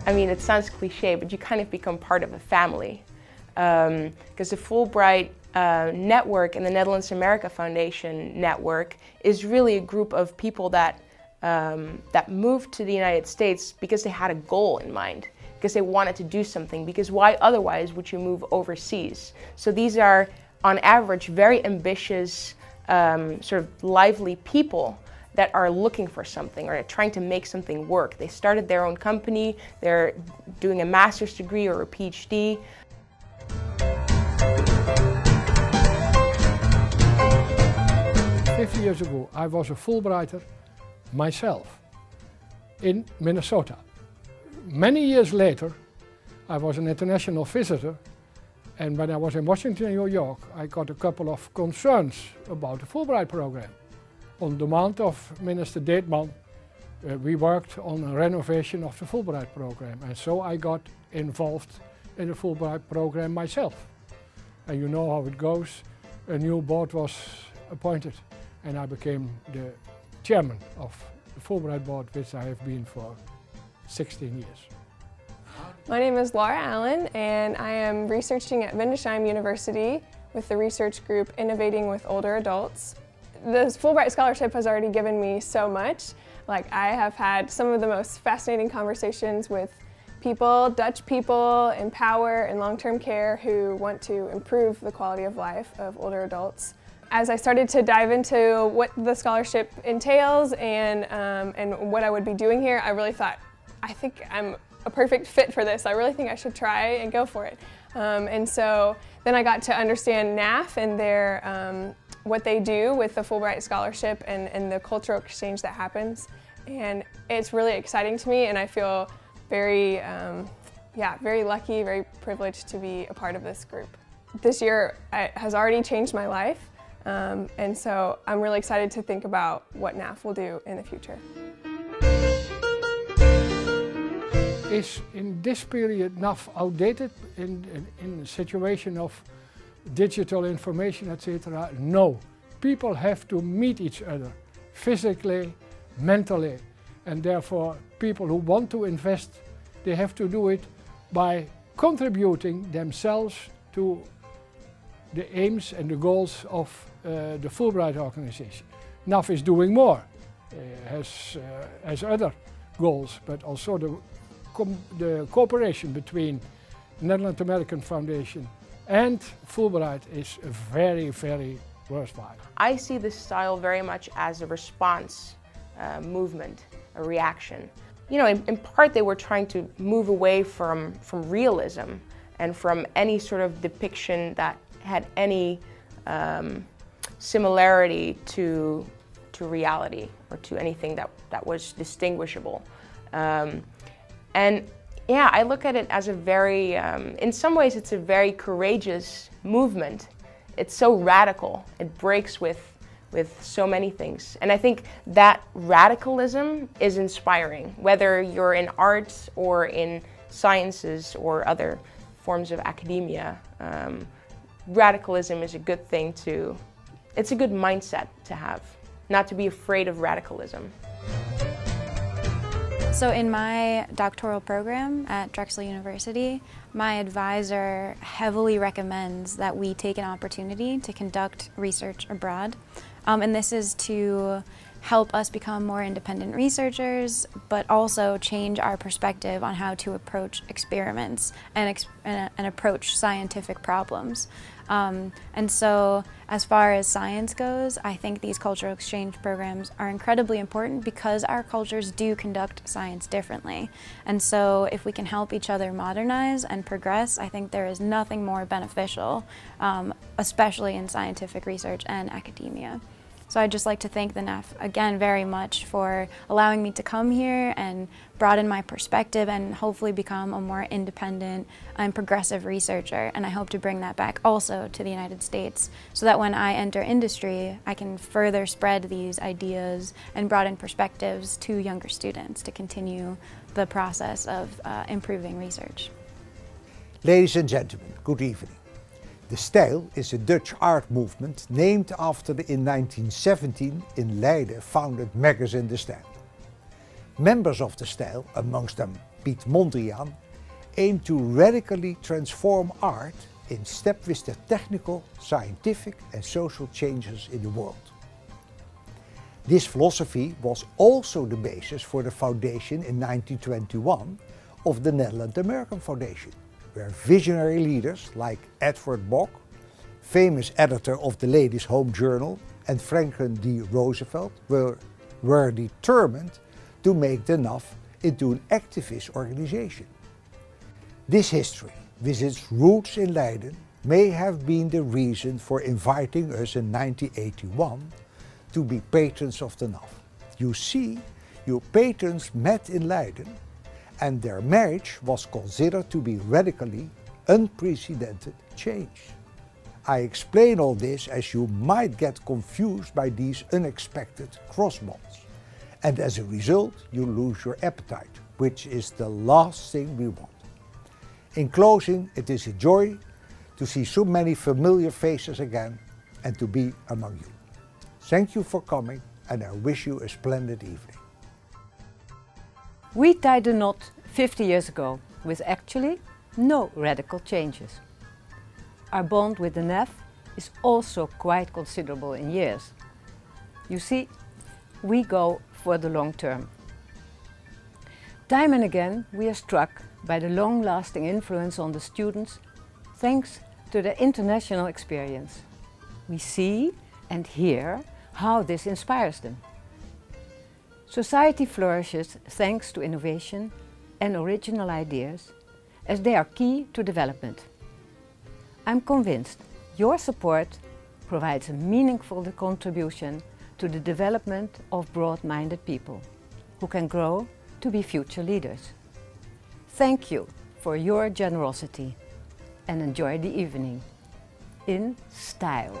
I mean, it sounds cliche, but you kind of become part of a family. Because the Fulbright network and the Netherlands America Foundation network is really a group of people that moved to the United States because they had a goal in mind, because they wanted to do something, because why otherwise would you move overseas? So these are, on average, very ambitious, sort of lively people that are looking for something or trying to make something work. They started their own company, they're doing a master's degree or a PhD. Years ago, I was a Fulbrighter myself in Minnesota. Many years later, I was an international visitor, and when I was in Washington, New York, I got a couple of concerns about the Fulbright program. On demand of Minister Deetman, we worked on a renovation of the Fulbright program, and so I got involved in the Fulbright program myself. And you know how it goes, a new board was appointed, and I became the chairman of the Fulbright board, which I have been for 16 years. My name is Laura Allen, and I am researching at Windesheim University with the research group Innovating with Older Adults. The Fulbright Scholarship has already given me so much. Like, I have had some of the most fascinating conversations with people, Dutch people in power and long-term care who want to improve the quality of life of older adults. As I started to dive into what the scholarship entails and what I would be doing here, I really thought, I think I'm a perfect fit for this. I really think I should try and go for it. And so then I got to understand NAF and their, what they do with the Fulbright Scholarship and the cultural exchange that happens. And it's really exciting to me, and I feel very, very lucky, very privileged to be a part of this group. This year has already changed my life. And so I'm really excited to think about what NAF will do in the future. Is in this period NAF outdated in the situation of digital information, etc.? No. People have to meet each other physically, mentally, and therefore people who want to invest, they have to do it by contributing themselves to the aims and the goals of the Fulbright organization. NAF is doing more, has other goals, but also the cooperation between Netherlands American Foundation and Fulbright is very, very worthwhile. I see this style very much as a response movement, a reaction. You know, in part they were trying to move away from realism and from any sort of depiction that had any similarity to reality or to anything that was distinguishable. And yeah, I look at it as a very, in some ways it's a very courageous movement. It's so radical, it breaks with so many things. And I think that radicalism is inspiring, whether you're in arts or in sciences or other forms of academia. Radicalism is a good thing it's a good mindset to have, not to be afraid of radicalism. So in my doctoral program at Drexel University, my advisor heavily recommends that we take an opportunity to conduct research abroad. And this is to help us become more independent researchers, but also change our perspective on how to approach experiments and approach scientific problems. And so as far as science goes, I think these cultural exchange programs are incredibly important because our cultures do conduct science differently. And so if we can help each other modernize and progress, I think there is nothing more beneficial, especially in scientific research and academia. So I'd just like to thank the NAF again very much for allowing me to come here and broaden my perspective and hopefully become a more independent and progressive researcher. And I hope to bring that back also to the United States so that when I enter industry, I can further spread these ideas and broaden perspectives to younger students to continue the process of improving research. Ladies and gentlemen, good evening. The Stijl is a Dutch art movement named after the in 1917 in Leiden founded magazine The Stijl. Members of The Stijl, amongst them Piet Mondriaan, aim to radically transform art in step with the technical, scientific and social changes in the world. This philosophy was also the basis for the foundation in 1921 of the Netherlands-American Foundation, where visionary leaders like Edward Bok, famous editor of the Ladies' Home Journal, and Franklin D. Roosevelt were determined to make the NAF into an activist organization. This history, with its roots in Leiden, may have been the reason for inviting us in 1981 to be patrons of the NAF. You see, your patrons met in Leiden and their marriage was considered to be radically unprecedented change. I explain all this as you might get confused by these unexpected crossbonds, and as a result you lose your appetite, which is the last thing we want. In closing, it is a joy to see so many familiar faces again and to be among you. Thank you for coming and I wish you a splendid evening. We tied the knot 50 years ago with actually no radical changes. Our bond with the NAF is also quite considerable in years. You see, we go for the long term. Time and again we are struck by the long-lasting influence on the students thanks to their international experience. We see and hear how this inspires them. Society flourishes thanks to innovation and original ideas, as they are key to development. I'm convinced your support provides a meaningful contribution to the development of broad-minded people who can grow to be future leaders. Thank you for your generosity and enjoy the evening in style.